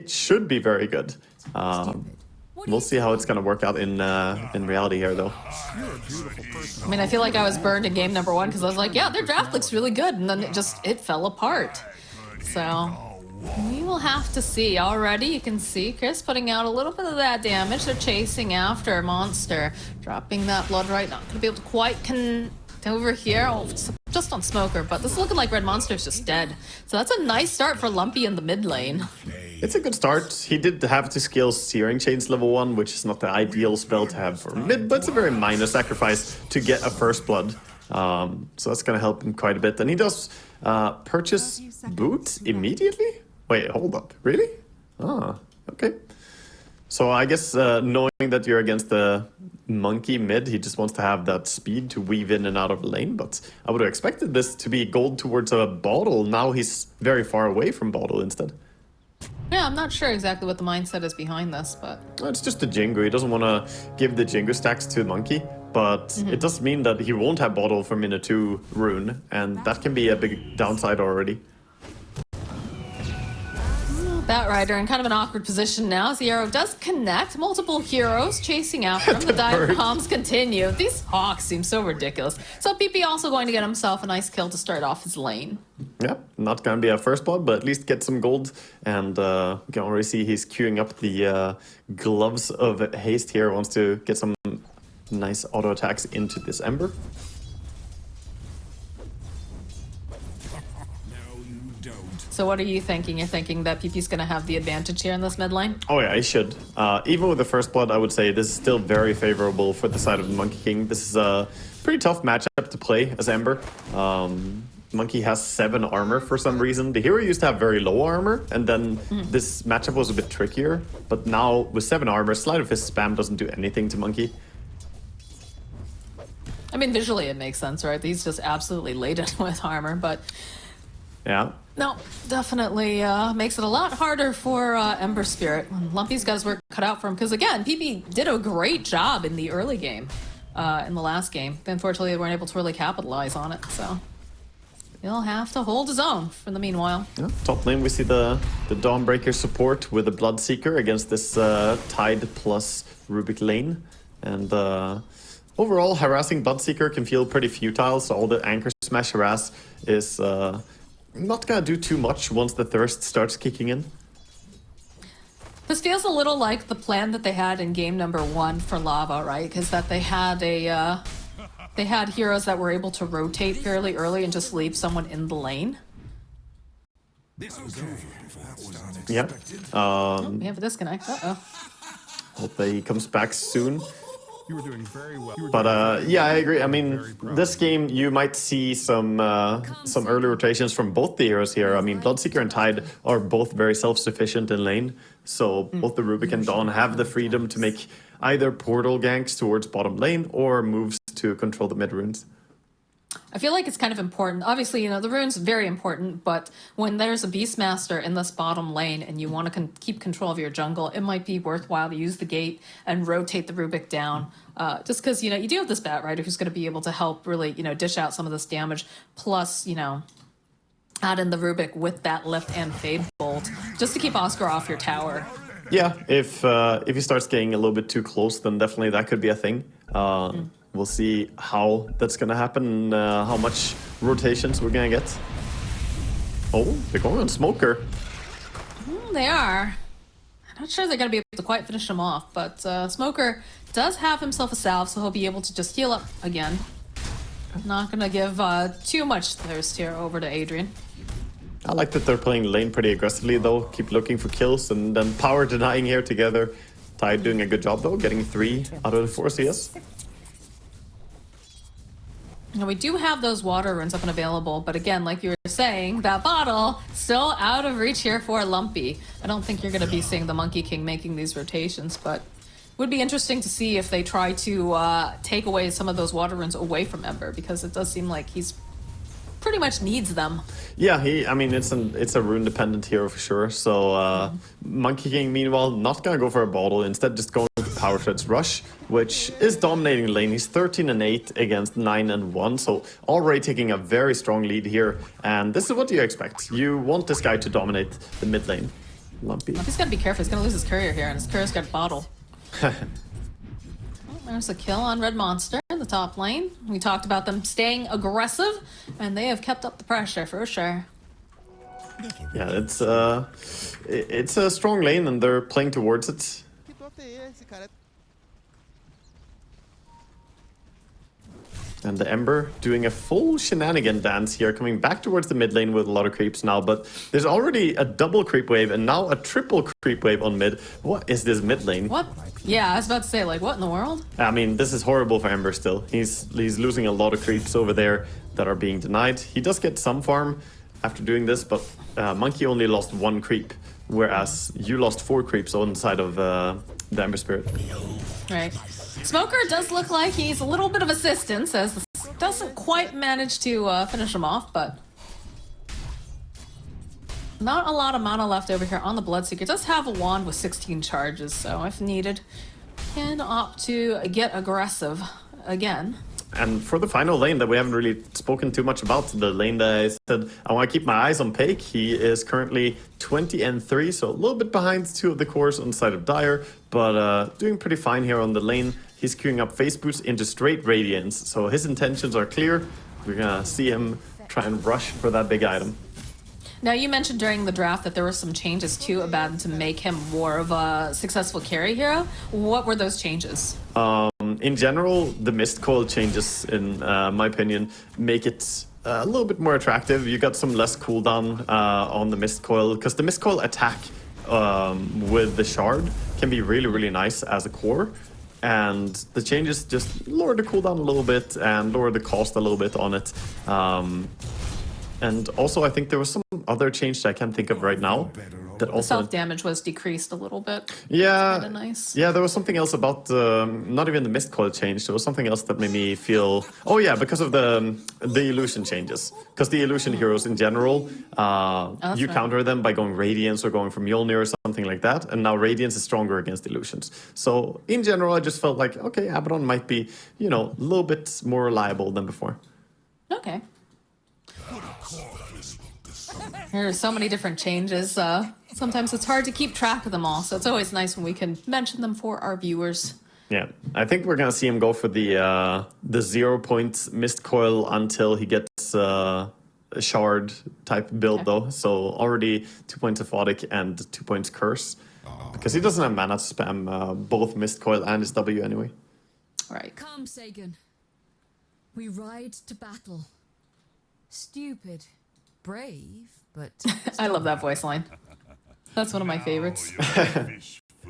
it should be very good. We'll see how it's gonna work out in reality here, though. I mean, I feel like I was burned in game number 1 because I was like, yeah, their draft looks really good, and then it fell apart. So we will have to see. Already, you can see Chris putting out a little bit of that damage. They're chasing after Monster, dropping that blood right. Not gonna be able to quite over here. Oh, just on Smoker, but this is looking like Red Monster's just dead. So that's a nice start for Lumpy in the mid lane. It's a good start. He did have to skill Searing Chains level 1, which is not the ideal spell to have for mid, but it's a very minor sacrifice to get a first blood. So that's going to help him quite a bit. And he does purchase Boot immediately? Wait, hold up. Really? Ah, okay. So I guess knowing that you're against the monkey mid, he just wants to have that speed to weave in and out of the lane. But I would have expected this to be gold towards a bottle. Now he's very far away from bottle instead. Yeah, I'm not sure exactly what the mindset is behind this, but... It's just a Jingu. He doesn't want to give the Jingu stacks to Monkey, but it does mean that he won't have bottle for minute 2 rune, and that can be a big downside already. Batrider in kind of an awkward position now as the arrow does connect. Multiple heroes chasing after him. The dive bombs continue. These hawks seem so ridiculous. So PP also going to get himself a nice kill to start off his lane. Yeah, not going to be a first blood, but at least get some gold. And you can already see he's queuing up the gloves of haste here. Wants to get some nice auto attacks into this Ember. So what are you thinking? You're thinking that PP's going to have the advantage here in this mid lane? Oh yeah, he should. Even with the first blood, I would say this is still very favorable for the side of the Monkey King. This is a pretty tough matchup to play as Ember. Monkey has 7 armor for some reason. The hero used to have very low armor, and then this matchup was a bit trickier. But now with 7 armor, Sleight of Fist spam doesn't do anything to Monkey. I mean, visually it makes sense, right? He's just absolutely laden with armor, but... Yeah. No, definitely makes it a lot harder for Ember Spirit. Lumpy's got his work cut out for him, because again, PP did a great job in the early game, in the last game. Unfortunately, they weren't able to really capitalize on it, so he'll have to hold his own for the meanwhile. Yeah, top lane, we see the Dawnbreaker support with the Bloodseeker against this Tide plus Rubik lane. And overall, harassing Bloodseeker can feel pretty futile, so all the Anchor Smash harass is... not gonna do too much once the thirst starts kicking in. This feels a little like the plan that they had in game number 1 for Lava, right? Because that they had heroes that were able to rotate fairly early and just leave someone in the lane. Yeah. We have a disconnect. Uh-oh. Hope that he comes back soon. You were doing very well. But yeah, I agree. I mean, this game you might see some early rotations from both the heroes here. I mean, Bloodseeker and Tide are both very self-sufficient in lane, so both the Rubik and Dawn have the freedom to make either portal ganks towards bottom lane or moves to control the mid runes. I feel like it's kind of important. Obviously, you know, the rune's very important, but when there's a Beastmaster in this bottom lane and you want to keep control of your jungle, it might be worthwhile to use the gate and rotate the Rubik down. Just because, you know, you do have this Batrider who's going to be able to help really, you know, dish out some of this damage. Plus, you know, add in the Rubik with that lift and Fade Bolt just to keep Oscar off your tower. Yeah, if he starts getting a little bit too close, then definitely that could be a thing. We'll see how that's going to happen and how much rotations we're going to get. Oh, they're going on Smoker. They are. I'm not sure they're going to be able to quite finish him off, but Smoker does have himself a salve, so he'll be able to just heal up again. Not going to give too much thirst here over to Adrian. I like that they're playing lane pretty aggressively, though. Keep looking for kills and then power denying here together. Tide doing a good job, though, getting 3 out of the 4 CS. Now we do have those water runes up and available, but again, like you were saying, that bottle still out of reach here for Lumpy. I don't think you're going to be seeing the Monkey King making these rotations, but it would be interesting to see if they try to take away some of those water runes away from Ember, because it does seem like he's pretty much needs them. Yeah, I mean, it's a rune-dependent hero for sure, so Monkey King, meanwhile, not going to go for a bottle, instead just going for Power Shred's Rush, which is dominating lane. He's 13-8 against 9-1, so already taking a very strong lead here, and this is what you expect. You want this guy to dominate the mid lane. Lumpy. Lumpy's gotta be careful. He's gonna lose his courier here, and his courier's got a bottle. There's a kill on Red Monster in the top lane. We talked about them staying aggressive, and they have kept up the pressure for sure. Yeah, it's a strong lane, and they're playing towards it. And the Ember doing a full shenanigan dance here, coming back towards the mid lane with a lot of creeps now. But there's already a double creep wave and now a triple creep wave on mid. What is this mid lane? What? Yeah, I was about to say, like, what in the world? I mean, this is horrible for Ember still. He's losing a lot of creeps over there that are being denied. He does get some farm after doing this, but Monkey only lost 1 creep, whereas you lost 4 creeps on the side of the Ember Spirit. Right. Smoker does look like he needs a little bit of assistance, as this doesn't quite manage to finish him off, but not a lot of mana left over here on the Bloodseeker. Does have a wand with 16 charges, so if needed, can opt to get aggressive again. And for the final lane that we haven't really spoken too much about, the lane that I said I want to keep my eyes on Pake. He is currently 20-3, so a little bit behind 2 of the cores on the side of Dire, but doing pretty fine here on the lane. He's queuing up Face Boost into straight Radiance, so his intentions are clear. We're gonna see him try and rush for that big item. Now, you mentioned during the draft that there were some changes to Abaddon to make him more of a successful carry hero. What were those changes? In general, the Mist Coil changes, in my opinion, make it a little bit more attractive. You got some less cooldown on the Mist Coil, because the Mist Coil attack with the Shard can be really, really nice as a core. And the changes just lower the cooldown a little bit and lower the cost a little bit on it. And also, I think there was some other change that I can't think of right now. That also Self-damage was decreased a little bit. Yeah, Kinda nice. Yeah, there was something else about not even the Mist Coil change. There was something else that made me feel. Oh yeah, because of the illusion changes. Because the illusion heroes in general, you counter them by going Radiance or going for Mjolnir or something like that. And now Radiance is stronger against illusions. So in general, I just felt like okay, Abaddon might be a little bit more reliable than before. Okay. There are so many different changes. Sometimes it's hard to keep track of them all, so it's always nice when we can mention them for our viewers. Yeah, I think we're gonna see him go for the 0 point Mist Coil until he gets a Shard type build though. So already 2 points Aphotic and 2 points Curse, because he doesn't have mana to spam both Mist Coil and his W anyway. All right. Come, Sagan. We ride to battle. Stupid, brave, but I love that voice line. That's one of my favorites.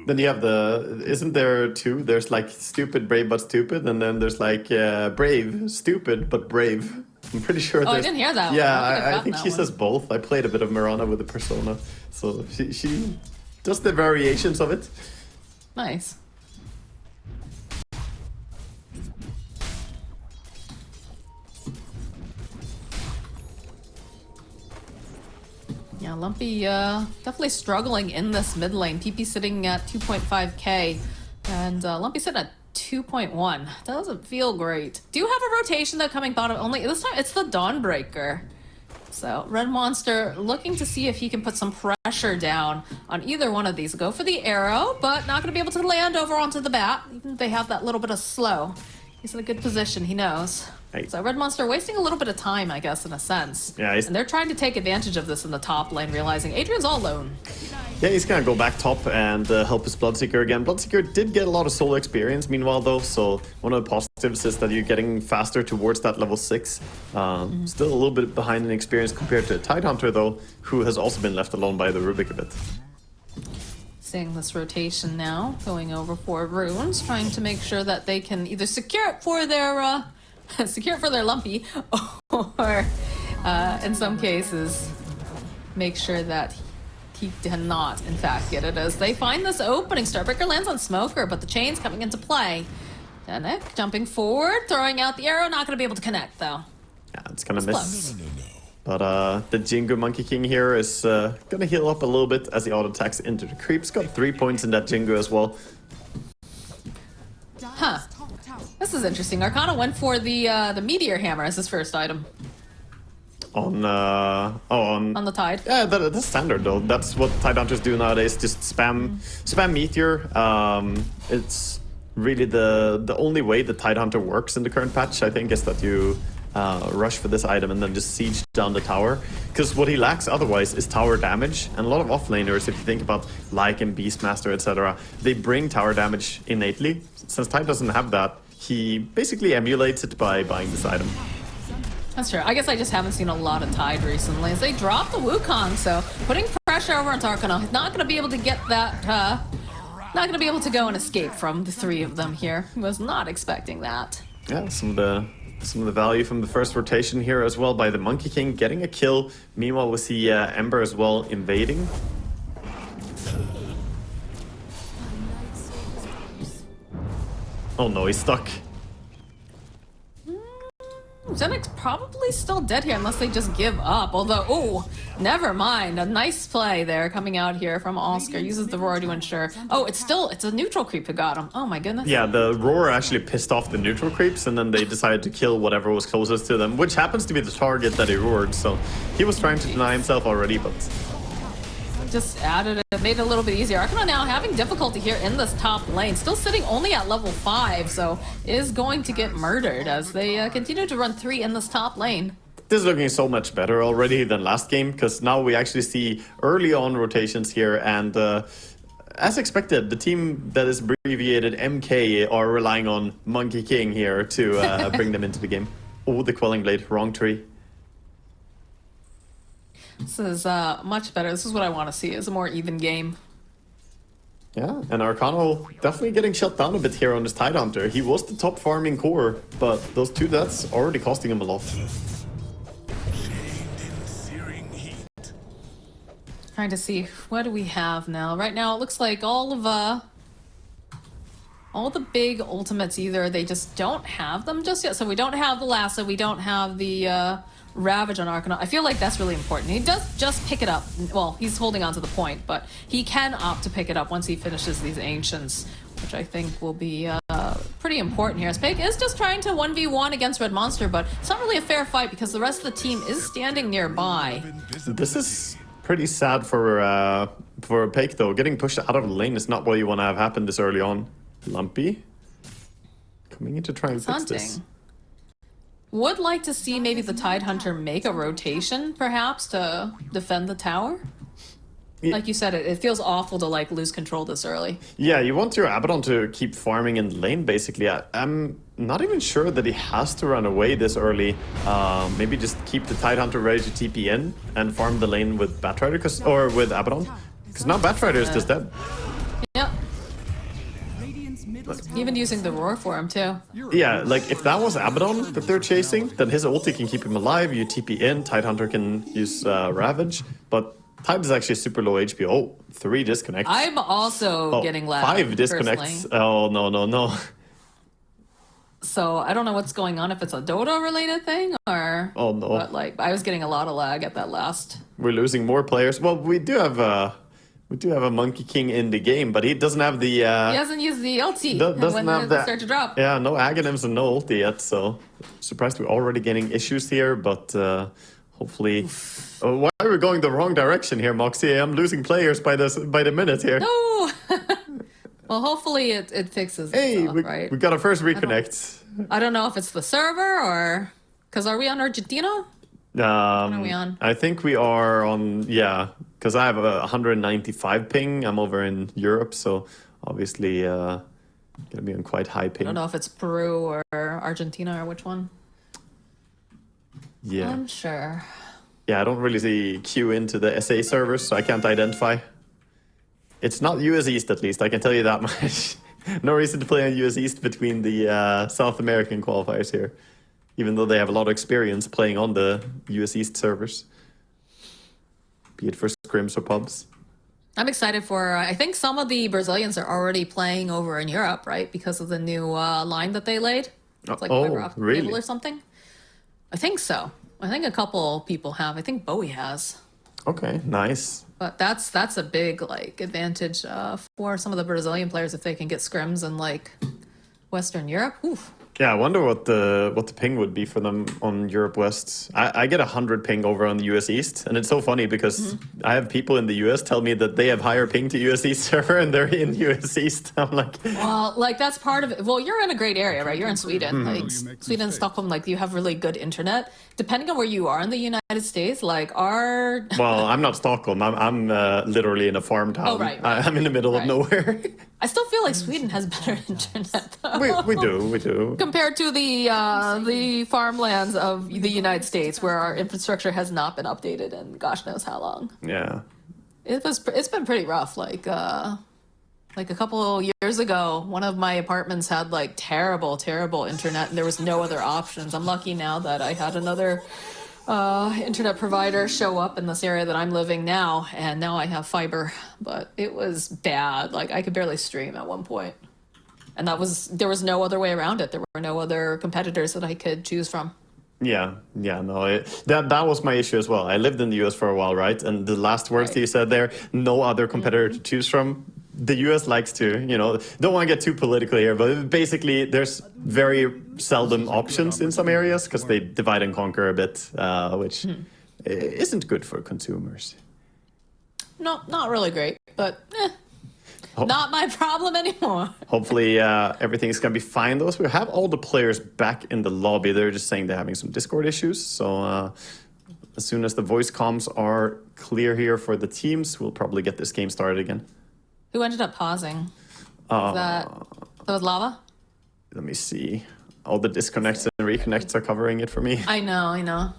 Then you have isn't there 2? There's like stupid, brave, but stupid, and then there's like brave, stupid, but brave. I'm pretty sure. Oh, I didn't hear that one. Yeah, I think she says both. I played a bit of Mirana with the Persona, so she does the variations of it. Nice. Yeah, Lumpy definitely struggling in this mid lane. PP sitting at 2.5k, and Lumpy sitting at 2.1. Doesn't feel great. Do have a rotation though coming bottom only. This time it's the Dawnbreaker. So Red Monster looking to see if he can put some pressure down on either one of these. Go for the arrow, but not going to be able to land over onto the bat. Even if they have that little bit of slow. He's in a good position, he knows. Hey. So Red Monster wasting a little bit of time, I guess, in a sense. Yeah, and they're trying to take advantage of this in the top lane, realizing Adrian's all alone. Yeah, he's gonna go back top and help his Bloodseeker again. Bloodseeker did get a lot of solo experience meanwhile though, so one of the positives is that you're getting faster towards that level 6. Still a little bit behind in experience compared to a Tidehunter though, who has also been left alone by the Rubik a bit. Seeing this rotation now, going over for runes, trying to make sure that they can either secure it for their Lumpy, or in some cases make sure that he cannot in fact get it, as they find this opening. Starbreaker lands on Smoker, but the chain's coming into play. Danik jumping forward, throwing out the arrow, not going to be able to connect though. Yeah, it's gonna miss. Close. But the Jingu Monkey King here is gonna heal up a little bit as he auto attacks into the creeps. Got 3 points in that Jingu as well. Huh. This is interesting. Arcana went for the Meteor Hammer as his first item. On on On the Tide. Yeah, that's standard though. That's what Tide Hunters do nowadays. Just spam Meteor. It's really the only way the Tide Hunter works in the current patch, I think, is that you rush for this item and then just siege down the tower. Because what he lacks otherwise is tower damage. And a lot of offlaners, if you think about Lycan, Beastmaster, etc., they bring tower damage innately. Since Tide doesn't have that, he basically emulates it by buying this item. That's true. I guess I just haven't seen a lot of Tide recently. As they dropped the Wukong, so putting pressure over on Arcana. He's not going to be able to get that, not going to be able to go and escape from the three of them here. He was not expecting that. Yeah, some of the value from the first rotation here as well by the Monkey King getting a kill. Meanwhile, we see Ember as well invading. Oh no, he's stuck. Zenix probably still dead here unless they just give up. Although, oh, never mind. A nice play there coming out here from Oscar. Uses the roar to ensure. Oh, it's a neutral creep who got him. Oh my goodness. Yeah, the roar actually pissed off the neutral creeps, and then they decided to kill whatever was closest to them, which happens to be the target that he roared. So he was trying to deny himself already, but just added it, made it a little bit easier. Arcana now having difficulty here in this top lane, still sitting only at level 5, so is going to get murdered as they continue to run 3 in this top lane. this is looking so much better already than last game, because now we actually see early on rotations here, and as expected, the team that is abbreviated MK are relying on Monkey King here to bring them into the game. Oh, the Quelling Blade, wrong tree. This is much better. This is what I want to see, is a more even game. Yeah, and Arcano definitely getting shut down a bit here on this Tide Hunter. He was the top farming core, but those 2 deaths already costing him a lot. Trying to see, what do we have now? Right now, it looks like all the big ultimates, either they just don't have them just yet. So we don't have the Lasso, we don't have the Ravage on Arcana. I feel like that's really important. He does just pick it up. Well, he's holding on to the point, but he can opt to pick it up once he finishes these Ancients, which I think will be pretty important here. As Pig is just trying to 1v1 against Red Monster, but it's not really a fair fight because the rest of the team is standing nearby. This is pretty sad for Pake, though. Getting pushed out of the lane is not what you want to have happen this early on. Lumpy coming in to try and fix this. Would like to see maybe the Tide Hunter make a rotation, perhaps, to defend the tower. Yeah. Like you said, it feels awful to like lose control this early. Yeah, you want your Abaddon to keep farming in the lane, basically. I'm not even sure that he has to run away this early. Maybe just keep the Tide Hunter ready to TP in and farm the lane with Batrider, or with Abaddon. Because now Batrider is just dead. Yep. Even using the roar for him too. Yeah, like if that was Abaddon that they're chasing, then his ulti can keep him alive. You TP in, Tide Hunter can use Ravage, but Tide is actually super low HP. Oh, 3 disconnects. I'm also getting lagged. 5 disconnects. Personally. Oh, no. So I don't know what's going on, if it's a Dota related thing or... Oh no. But like, I was getting a lot of lag at that last. We're losing more players. Well, we do have a Monkey King in the game, but he doesn't have the... He hasn't used the ulti doesn't have it start to drop. Yeah, no Aghanims and no ulti yet, so surprised we're already getting issues here, but hopefully... why are we going the wrong direction here, Moxie? I'm losing players by the minute here. No! Well, hopefully it fixes itself, right? We got our first reconnect. I don't know if it's the server or... Because are we on Argentina? What are we on? I think we are on, yeah, because I have a 195 ping. I'm over in Europe, so obviously gonna be on quite high ping. I don't know if it's Peru or Argentina or which one. Yeah. I'm sure. Yeah, I don't really see queue into the SA servers, so I can't identify. It's not US East, at least, I can tell you that much. No reason to play on US East between the South American qualifiers here, even though they have a lot of experience playing on the US East servers, be it for scrims or pubs. I'm excited for, I think some of the Brazilians are already playing over in Europe, right? Because of the new line that they laid. It's like fiber optic really? cable or something. I think so. I think a couple people have. I think Bowie has. Okay, nice. But that's a big like advantage for some of the Brazilian players if they can get scrims in like Western Europe. Oof. Yeah, I wonder what the ping would be for them on Europe West. I get 100 ping over on the US East, and it's so funny because I have people in the US tell me that they have higher ping to US East server and they're in US East. I'm like, well, like that's part of it. Well, you're in a great area, right? You're in Sweden, like Sweden, Stockholm. Like you have really good internet. Depending on where you are in the United States, like our. well, I'm not Stockholm. I'm literally in a farm town. Oh, right. I'm in the middle of nowhere. I still feel like Sweden has better internet, though. we do. Compared to the farmlands of the United States, where our infrastructure has not been updated in gosh knows how long. Yeah. It's been pretty rough. Like a couple of years ago, one of my apartments had like terrible internet, and there was no other options. I'm lucky now that I had another internet provider show up in this area that I'm living now, and now I have fiber. But it was bad. Like I could barely stream at one point. And there was no other way around it. There were no other competitors that I could choose from. Yeah, no, that was my issue as well. I lived in the US for a while, right? And the last words that you said there, no other competitor to choose from. The US likes to, don't want to get too political here, but basically there's very seldom options in some areas because they divide and conquer a bit, which isn't good for consumers. No, not really great, but not my problem anymore. Hopefully everything's going to be fine, though. So we have all the players back in the lobby. They're just saying they're having some Discord issues. So as soon as the voice comms are clear here for the teams, we'll probably get this game started again. Who ended up pausing? That was Lava? Let me see. All the disconnects and reconnects are covering it for me. I know.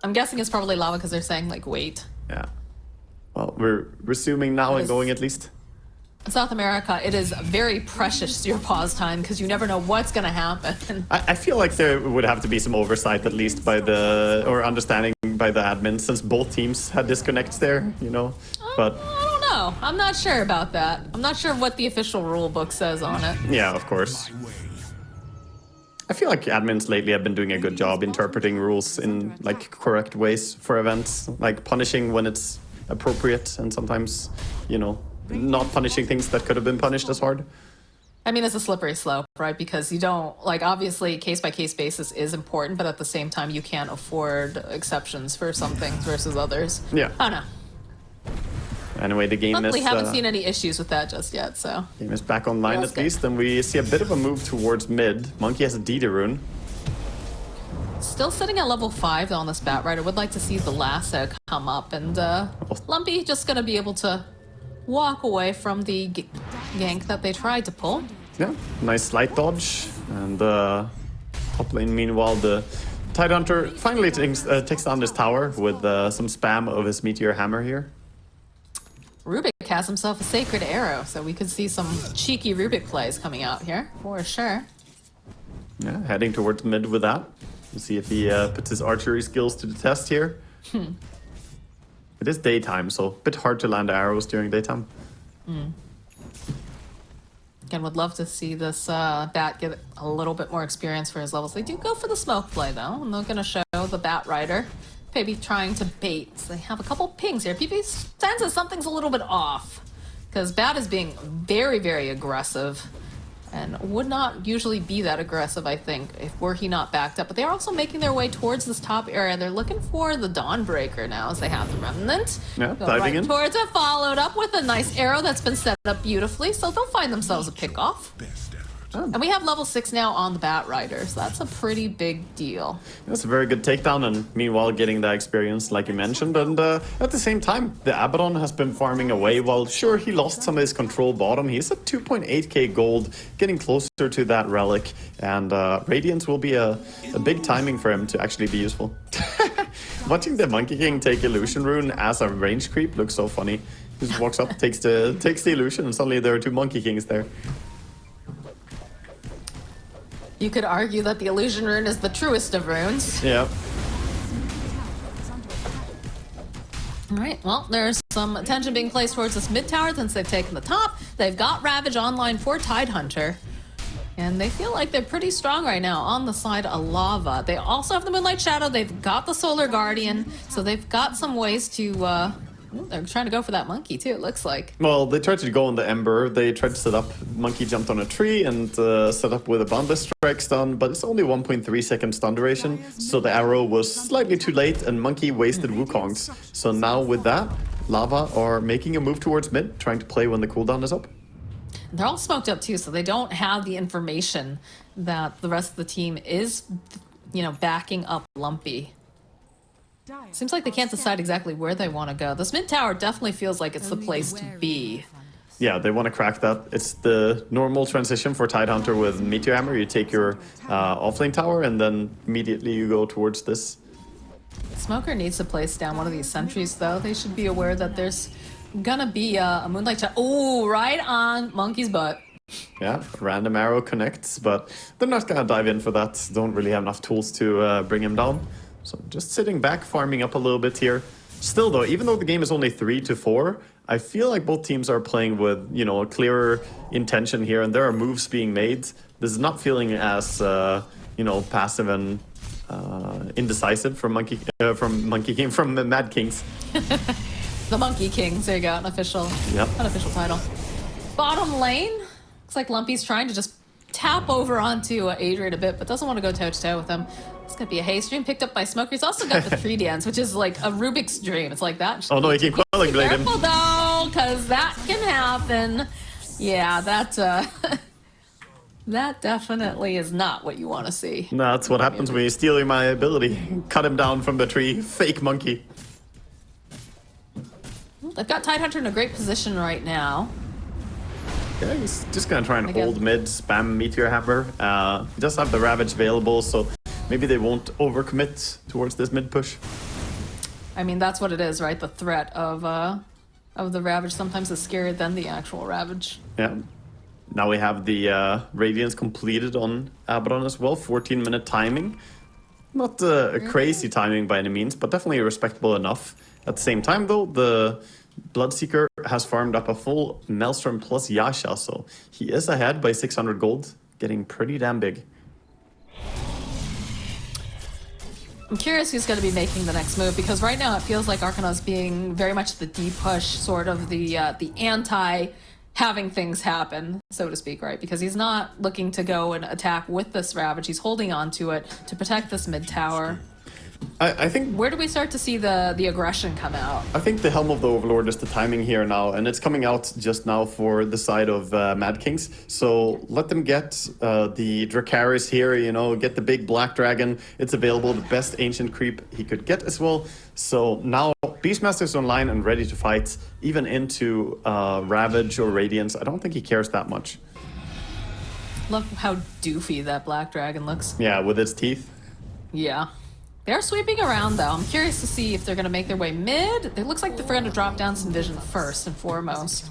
I'm guessing it's probably Lava because they're saying, like, wait. Yeah. Well, we're resuming now and going at least. In South America, it is very precious, your pause time, because you never know what's going to happen. I feel like there would have to be some oversight, at least or understanding by the admin, since both teams had disconnects there, But I don't know. I'm not sure about that. I'm not sure what the official rule book says on it. Yeah, of course. I feel like admins lately have been doing a good job interpreting rules in correct ways for events, like punishing when it's appropriate, and sometimes, not punishing things that could have been punished as hard. I mean, it's a slippery slope, right? Because you don't, obviously case-by-case basis is important, but at the same time, you can't afford exceptions for some things versus others. Yeah. I don't know. Anyway, the game Luckily, is... haven't seen any issues with that just yet, so... Game is back online at good. least, and we see a bit of a move towards mid. Monkey has a DD rune. Still sitting at level 5 on this Bat Rider. Would like to see the lasso come up, and Lumpy just going to be able to walk away from the gank that they tried to pull. Yeah, nice slight dodge. And top lane, meanwhile, the Tidehunter finally takes down this tower with some spam of his Meteor Hammer here. Rubik has himself a Sacred Arrow, so we could see some cheeky Rubik plays coming out here, for sure. Yeah, heading towards mid with that. We'll see if he puts his archery skills to the test here. It is daytime, so a bit hard to land arrows during daytime. Again, would love to see this Bat get a little bit more experience for his levels. They do go for the smoke play, though, and they're going to show the Bat Rider. Maybe trying to bait. So they have a couple pings here. PP senses something's a little bit off, because Bat is being very, very aggressive. And would not usually be that aggressive, I think, were he not backed up. But they're also making their way towards this top area. They're looking for the Dawnbreaker now, as they have the Remnant. Yeah, go diving right in. towards it, followed up with a nice arrow that's been set up beautifully. So they'll find themselves a pick-off. And we have level 6 now on the Bat Rider, so that's a pretty big deal. That's a very good takedown, and meanwhile getting that experience, like you mentioned. And at the same time, the Abaddon has been farming away. While sure, he lost some of his control bottom, he's at 2.8k gold, getting closer to that relic. And Radiance will be a big timing for him to actually be useful. Watching the Monkey King take Illusion Rune as a range creep looks so funny. He just walks up, takes the illusion, and suddenly there are 2 Monkey Kings there. You could argue that the Illusion Rune is the truest of runes. Yeah. Alright, well, there's some attention being placed towards this mid tower since they've taken the top. They've got Ravage online for Tidehunter. And they feel like they're pretty strong right now on the side of Lava. They also have the Moonlight Shadow. They've got the Solar Guardian. So they've got some ways to They're trying to go for that monkey too, it looks like. Well, they tried to go on the Ember. They tried to set up. Monkey jumped on a tree and set up with a boundless strike stun, but it's only 1.3 second stun duration, so the arrow was slightly too late, and Monkey wasted Wukong's. So now with that, Lava are making a move towards mid, trying to play when the cooldown is up. They're all smoked up too, so they don't have the information that the rest of the team is, you know, backing up Lumpy. Seems like they can't decide exactly where they want to go. This mid tower definitely feels like it's the place to be. Yeah, they want to crack that. It's the normal transition for Tidehunter with Meteor Hammer. You take your offlane tower and then immediately you go towards this. Smoker needs to place down one of these sentries though. They should be aware that there's gonna be a Moonlight Shot. Oh, right on Monkey's butt. Yeah, random arrow connects, but they're not gonna dive in for that. Don't really have enough tools to bring him down. So just sitting back, farming up a little bit here. Still though, even though the game is only 3-4, I feel like both teams are playing with, you know, a clearer intention here, and there are moves being made. This is not feeling as, you know, passive and indecisive from Mad Kings. The Monkey Kings, there you go, unofficial title. Bottom lane, looks like Lumpy's trying to just tap over onto Adrian a bit, but doesn't want to go toe-to-toe with him. It's gonna be a haste stream picked up by Smoker. He's also got the 3 dance, which is like a Rubik's dream. It's like that. Just oh no, he can Quelling Blade him. Careful though, because that can happen. Yeah, that that definitely is not what you want to see. That's what happens when you steal my ability. Cut him down from the tree. Fake monkey. They've got Tidehunter in a great position right now. Yeah, he's just gonna try and hold mid, spam Meteor Hammer. He does have the Ravage available, so maybe they won't overcommit towards this mid push. I mean, that's what it is, right? The threat of the Ravage sometimes is scarier than the actual Ravage. Yeah. Now we have the Radiance completed on Abaddon as well. 14-minute timing. Not a crazy timing by any means, but definitely respectable enough. At the same time, though, the Bloodseeker has farmed up a full Maelstrom plus Yasha, so he is ahead by 600 gold, getting pretty damn big. I'm curious who's going to be making the next move, because right now it feels like Arcana's being very much the D-push, sort of the anti-having things happen, so to speak, right? Because he's not looking to go and attack with this Ravage, he's holding on to it to protect this mid-tower. I think... Where do we start to see the aggression come out? I think the Helm of the Overlord is the timing here now, and it's coming out just now for the side of Mad Kings. So let them get the Dracarys here, you know, get the big black dragon. It's available, the best ancient creep he could get as well. So now Beastmaster's online and ready to fight, even into Ravage or Radiance. I don't think he cares that much. Love how doofy that black dragon looks. Yeah, with its teeth. Yeah. They're sweeping around, though. I'm curious to see if they're going to make their way mid. It looks like they're going to drop down some vision first and foremost.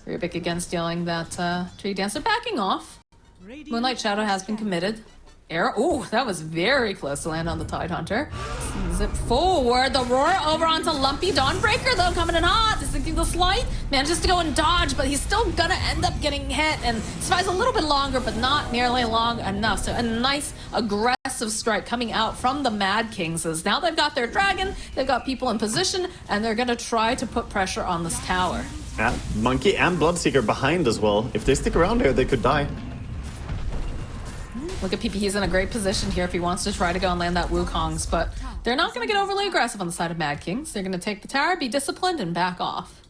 Rubik again stealing that tree dance. They're backing off. Moonlight Shadow has been committed. Arrow. Ooh, that was very close to land on the Tidehunter. Zip forward. The roar over onto Lumpy. Dawnbreaker, though, coming in hot. Is the slight. Manages to go and dodge, but he's still going to end up getting hit and survives a little bit longer, but not nearly long enough. So a nice, aggressive strike coming out from the Mad Kings. As now they've got their dragon, they've got people in position, and they're going to try to put pressure on this tower. Yeah, Monkey and Bloodseeker behind as well. If they stick around here, they could die. Look at PP, he's in a great position here if he wants to try to go and land that Wukong's, but they're not going to get overly aggressive on the side of Mad Kings. They're going to take the tower, be disciplined, and back off.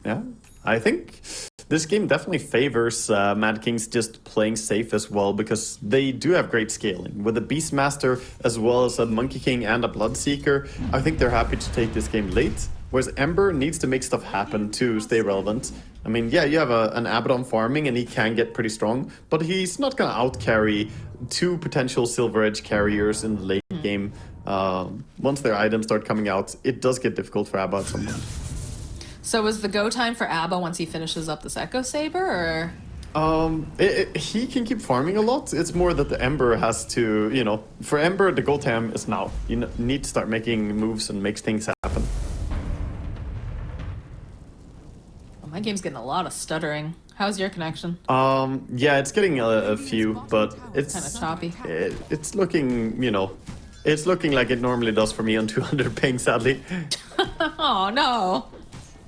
Yeah, I think this game definitely favors Mad Kings just playing safe as well, because they do have great scaling. With a Beastmaster as well as a Monkey King and a Bloodseeker, I think they're happy to take this game late. Whereas Ember needs to make stuff happen to stay relevant. I mean, yeah, you have an Abaddon farming and he can get pretty strong, but he's not going to out-carry 2 potential Silver Edge carriers in the late game. Once their items start coming out, it does get difficult for Abba at some point. So is the go time for Abba once he finishes up this Echo Saber, or...? He can keep farming a lot. It's more that the Ember has to, you know, for Ember, the go time is now. You need to start making moves and make things happen. My game's getting a lot of stuttering. How's your connection? Yeah, it's getting a few, but it's kind of choppy. It's looking, you know, It's looking like it normally does for me on 200 ping, sadly. Oh, no.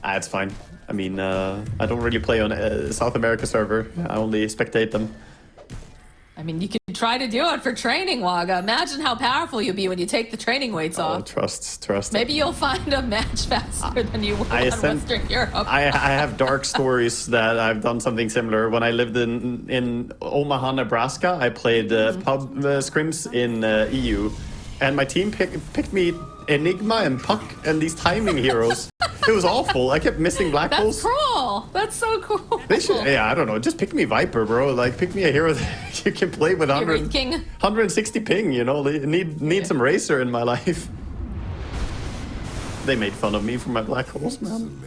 It's fine. I mean, I don't really play on a South America server. I only spectate them. I mean, you could try to do it for training, Waga. Imagine how powerful you'll be when you take the training weights off. Trust. Maybe you'll find a match faster than you will in Western Europe. I have dark stories that I've done something similar. When I lived in Omaha, Nebraska, I played pub scrims in EU. And my team picked me Enigma and Puck and these timing heroes. It was awful. I kept missing black holes. That's cruel. That's so cool. They should, I don't know. Just pick me Viper, bro. Like, pick me a hero that you can play with 160 ping, you know? Need some racer in my life. They made fun of me for my black holes, man.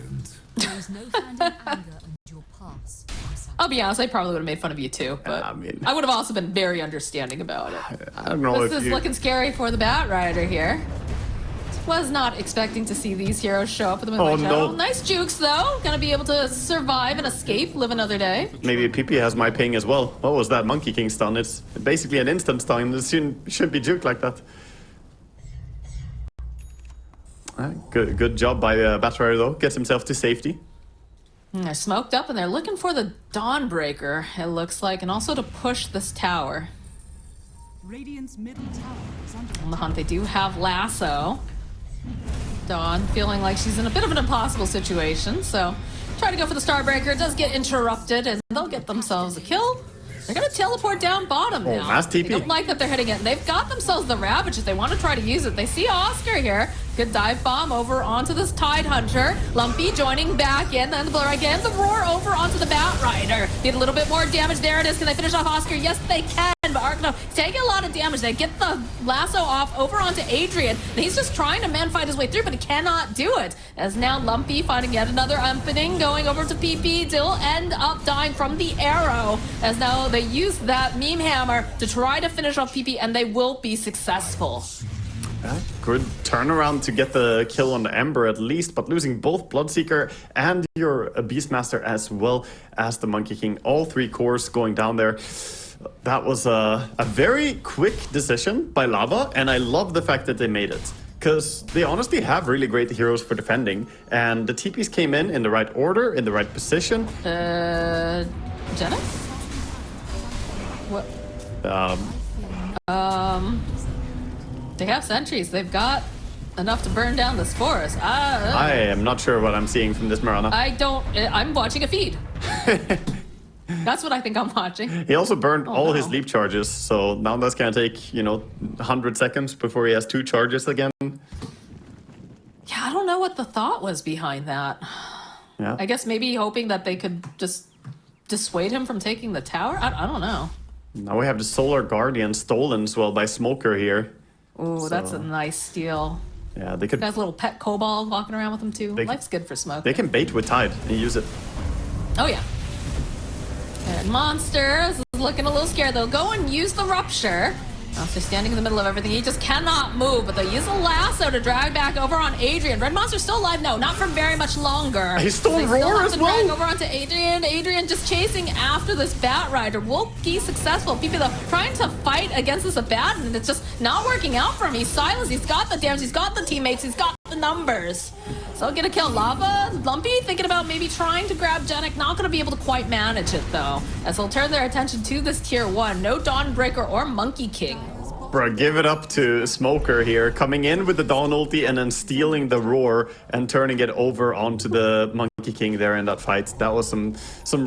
There is no finding anger and your past. I'll be honest, I probably would have made fun of you too, but I mean, I would have also been very understanding about it. I don't know This is looking scary for the Bat Rider here. Was not expecting to see these heroes show up with the Moonlight Shadow. No. Nice jukes though. Gonna be able to survive and escape, live another day. Maybe PP has my ping as well. What was that Monkey King stun? It's basically an instant stun. It shouldn't be juked like that. Good job by Batrider though. Gets himself to safety. They're smoked up and they're looking for the Dawnbreaker, it looks like, and also to push this tower. Radiant's middle tower is under On the hunt, they do have Lasso. Dawn feeling like she's in a bit of an impossible situation, so try to go for the Starbreaker. It does get interrupted, and they'll get themselves a kill. They're gonna teleport down bottom now. Mass TP. They don't like that they're hitting it. They've got themselves the Ravage if they want to try to use it. They see Oscar here. Good dive bomb over onto this Tide Hunter. Lumpy joining back in, then the Blur again. The Roar over onto the Bat Rider. Need a little bit more damage. There it is. Can they finish off Oscar? Yes, they can. But Arkno taking a lot of damage. They get the lasso off over onto Adrian. And he's just trying to man-fight his way through, but he cannot do it. As now Lumpy finding yet another opening, going over to PP. They'll end up dying from the arrow. As now they use that meme hammer to try to finish off PP, and they will be successful. Good turnaround to get the kill on the Ember at least, but losing both Bloodseeker and your Beastmaster as well as the Monkey King. All three cores going down there. That was a very quick decision by Lava, and I love the fact that they made it. Because they honestly have really great heroes for defending, and the TPs came in the right order, in the right position. Jenna? What? They have sentries. They've got enough to burn down this forest. I am not sure what I'm seeing from this Mirana. I'm watching a feed. That's what I think I'm watching. He also burned all his leap charges, so now that's gonna take, 100 seconds before he has 2 charges again. Yeah, I don't know what the thought was behind that. Yeah. I guess maybe hoping that they could just dissuade him from taking the tower? I don't know. Now we have the Solar Guardian stolen as well by Smoker here. Ooh, that's a nice steal. Yeah, they could. Has a little pet kobold walking around with him too. Life's good for Smoke. They can bait with Tide and use it. Oh yeah. And Monsters is looking a little scared. They'll go and use the Rupture. Monster standing in the middle of everything. He just cannot move, but they'll use a lasso to drag back over on Adrian. Red Monster's still alive. No, not for very much longer. He stole Roar as well. Drag over onto Adrian. Adrian just chasing after this Bat Rider. Will be successful. People though trying to fight against this Abaddon, and it's just not working out for him. He's silenced. He's got the damage. He's got the teammates. He's got the numbers. So I'll get a kill. Lava, Lumpy thinking about maybe trying to grab Genic. Not going to be able to quite manage it though, as they'll turn their attention to this tier 1. No Dawnbreaker or Monkey King. Bro, give it up to Smoker here, coming in with the Dawn ulti and then stealing the Roar and turning it over onto the Monkey King there in that fight. That was some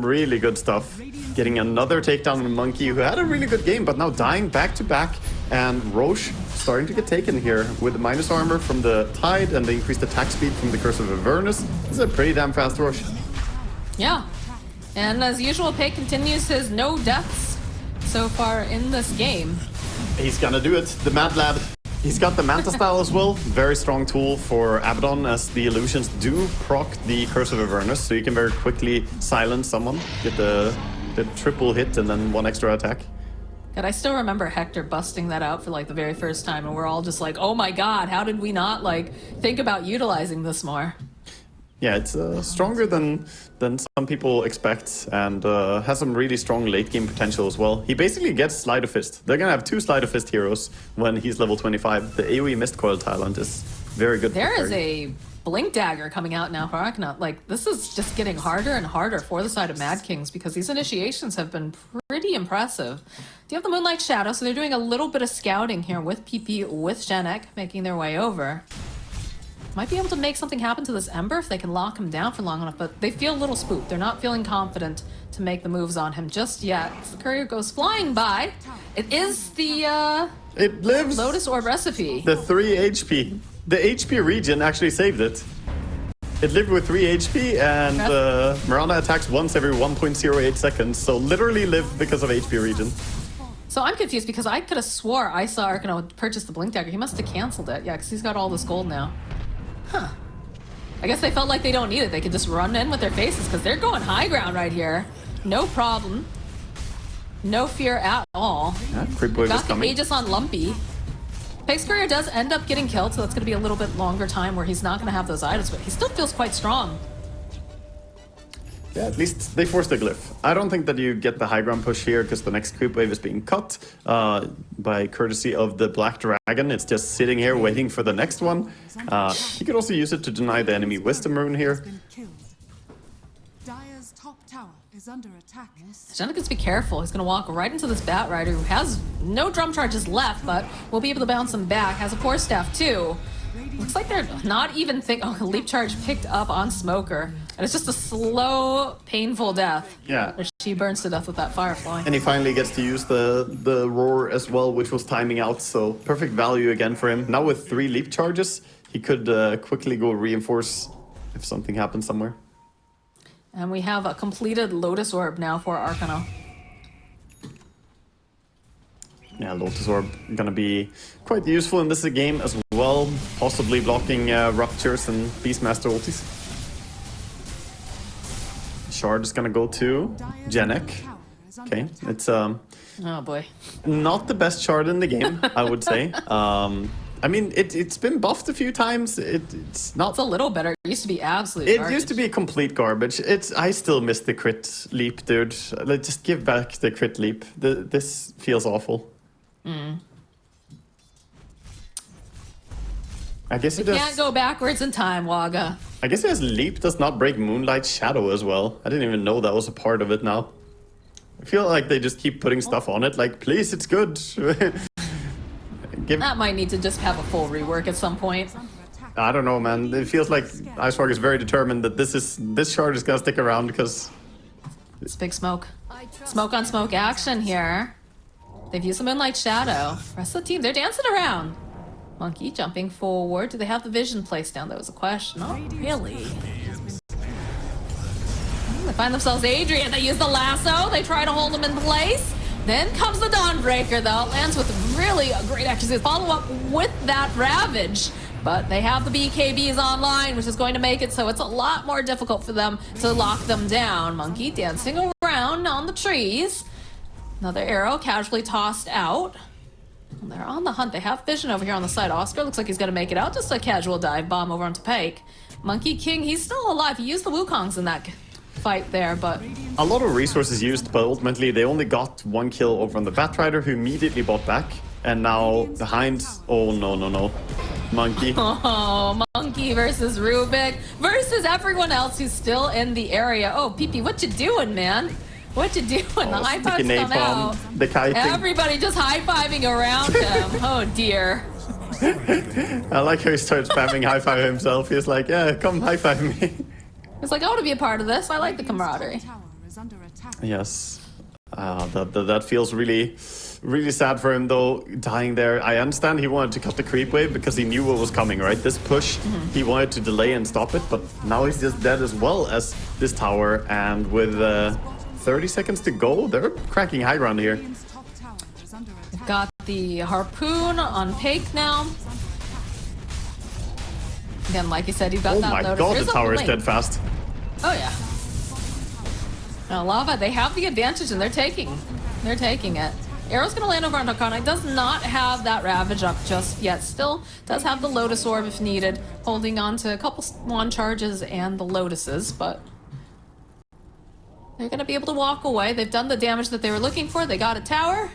really good stuff. Getting another takedown on Monkey, who had a really good game, but now dying back to back. And Roche starting to get taken here with the minus armor from the Tide and the increased attack speed from the Curse of Avernus. This is a pretty damn fast Roche. Yeah. And as usual, Pei continues his no deaths so far in this game. He's gonna do it, the Mad Lad. He's got the Manta style as well. Very strong tool for Abaddon, as the illusions do proc the Curse of Avernus, so you can very quickly silence someone, get the triple hit and then 1 extra attack. And I still remember Hector busting that out for like the very first time, and we're all just like, oh my god, how did we not like think about utilizing this more? Yeah, it's stronger than some people expect, and has some really strong late game potential as well. He basically gets Sleight of Fist. They're gonna have 2 Sleight of Fist heroes when he's level 25. The AoE Mist Coil talent is very good. There is a Blink Dagger coming out now for Arcana. Like, this is just getting harder and harder for the side of Mad Kings because these initiations have been pretty impressive. Do you have the Moonlight Shadow? So they're doing a little bit of scouting here with PP, with Janek, making their way over. Might be able to make something happen to this Ember if they can lock him down for long enough, but they feel a little spooked. They're not feeling confident to make the moves on him just yet. The courier goes flying by. It is the It lives. Lotus Orb recipe. The 3 HP. The HP regen actually saved it. It lived with 3 HP, and Miranda attacks once every 1.08 seconds, so literally lived because of HP regen. So I'm confused because I could have swore I saw Arcana purchase the Blink Dagger. He must have canceled it. Yeah, because he's got all this gold now. Huh. I guess they felt like they don't need it. They could just run in with their faces because they're going high ground right here. No problem. No fear at all. Yeah, creep wave is Got the coming. Aegis on Lumpy. Pace Courier does end up getting killed, so that's going to be a little bit longer time where he's not going to have those items, but he still feels quite strong. Yeah, at least they forced the glyph. I don't think that you get the high ground push here because the next creep wave is being cut by courtesy of the Black Dragon. It's just sitting here waiting for the next one. You could also use it to deny the enemy Wisdom Rune here. Been killed. Dire's top tower is under attack. Janek needs to be careful. He's going to walk right into this Bat Rider who has no drum charges left, but will be able to bounce him back. Has a Force Staff too. Looks like they're not even Oh, Leap Charge picked up on Smoker. And it's just a slow, painful death. Yeah. Where she burns to death with that Firefly. And he finally gets to use the roar as well, which was timing out, so perfect value again for him. Now with 3 leap charges, he could quickly go reinforce if something happens somewhere. And we have a completed Lotus Orb now for Arcana. Yeah, Lotus Orb gonna be quite useful in this game as well, possibly blocking Ruptures and Beastmaster ultis. Shard is gonna go to Janek. Okay, it's Oh boy. not the best shard in the game, I would say. I mean, it's been buffed a few times. It's not. It's a little better. It used to be absolute It garbage. used to be complete garbage. I still miss the crit leap, dude. Like, just give back the crit leap. This feels awful. I guess it Can't go backwards in time, Waga. I guess it has leap does not break Moonlight Shadow as well. I didn't even know that was a part of it now. I feel like they just keep putting stuff on it. Like, please, it's good. That might need to just have a full rework at some point. I don't know, man. It feels like Icewalk is very determined that this shard is gonna stick around because It's big smoke. Smoke on smoke action here. They've used the Moonlight Shadow. Rest of the team, they're dancing around. Monkey jumping forward. Do they have the vision placed down? That was a question. Not really. They find themselves Adrian. They use the lasso. They try to hold him in place. Then comes the Dawnbreaker, though. Lands with really a great accuracy. Follow up with that Ravage. But they have the BKBs online, which is going to make it so it's a lot more difficult for them to lock them down. Monkey dancing around on the trees. Another arrow casually tossed out. They're on the hunt. They have vision over here on the side. Oscar looks like he's going to make it out. Just a casual dive bomb over onto Pake. Monkey King, he's still alive. He used the Wukongs in that fight there, but... a lot of resources used, but ultimately they only got 1 kill over on the Batrider, who immediately bought back. And now behind... oh, no. Monkey. Oh, Monkey versus Rubik versus everyone else who's still in the area. Oh, PP, what you doing, man? What you doing? The high fives Sticky come out. napalm, the kiting. Everybody just high-fiving around him. Oh, dear. I like how he starts spamming high five himself. He's like, yeah, come high five me. It's like, I want to be a part of this. I like the camaraderie. Tower is under attack. Yes. That feels really sad for him, though, dying there. I understand he wanted to cut the creep wave because he knew what was coming, right? This push, he wanted to delay and stop it, but now he's just dead as well as this tower. And with 30 seconds to go, they're cracking high ground here. Radiant's top tower is under attack. Got the Harpoon on Pake now. Again, like you said, you've got Oh that my Lotus. god, There's the a tower is blink. dead fast. Oh, yeah. Now, Lava, they have the advantage and they're taking it. Arrow's gonna land over on Arcana. It does not have that Ravage up just yet. Still does have the Lotus Orb if needed. Holding on to a couple Swan Charges and the Lotuses, but they're gonna be able to walk away. They've done the damage that they were looking for. They got a tower.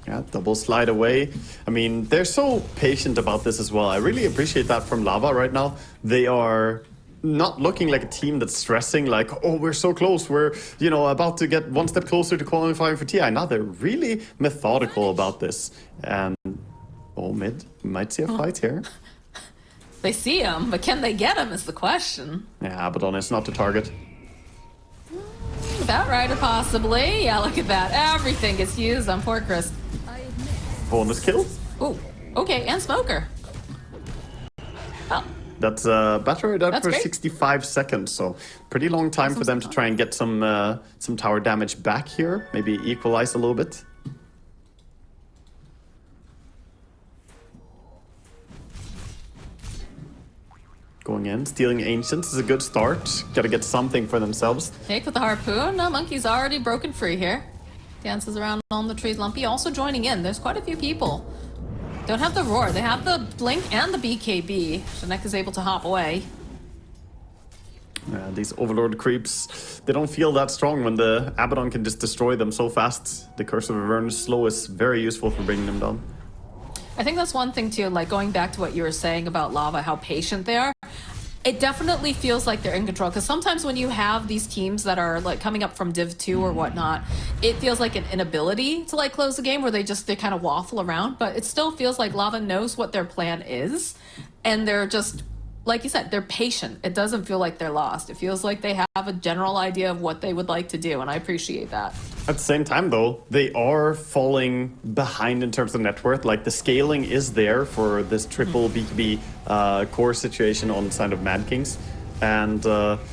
Yeah, double slide away. I mean, they're so patient about this as well. I really appreciate that from Lava right now. They are not looking like a team that's stressing like, oh, we're so close. We're, you know, about to get one step closer to qualifying for TI. Now they're really methodical about this. And, oh, mid, we might see a fight here. They see him, but can they get him is the question. Yeah, Abaddon is not the target. Bat Rider possibly. Yeah, look at that. Everything gets used on poor Chris. Bonus kill. Ooh, okay, and Smoker. Well, That's battery out That's for great. 65 seconds, so pretty long time for them to try and get some tower damage back here. Maybe equalize a little bit. Going in, stealing Ancients is a good start. Gotta get something for themselves. Take with the harpoon. No, Monkey's already broken free here. Dances around on the trees. Lumpy also joining in. There's quite a few people. Don't have the roar. They have the blink and the BKB. Shanek is able to hop away. These Overlord creeps, they don't feel that strong when the Abaddon can just destroy them so fast. The Curse of Avernus slow is very useful for bringing them down. I think that's one thing too, like going back to what you were saying about Lava, how patient they are. It definitely feels like they're in control, because sometimes when you have these teams that are like coming up from Div 2 or whatnot, it feels like an inability to like close the game where they kind of waffle around, but it still feels like Lava knows what their plan is, and they're just, like you said, they're patient. It doesn't feel like they're lost. It feels like they have a general idea of what they would like to do, and I appreciate that. At the same time, though, they are falling behind in terms of net worth. Like, the scaling is there for this triple BKB core situation on the side of Mad Kings. And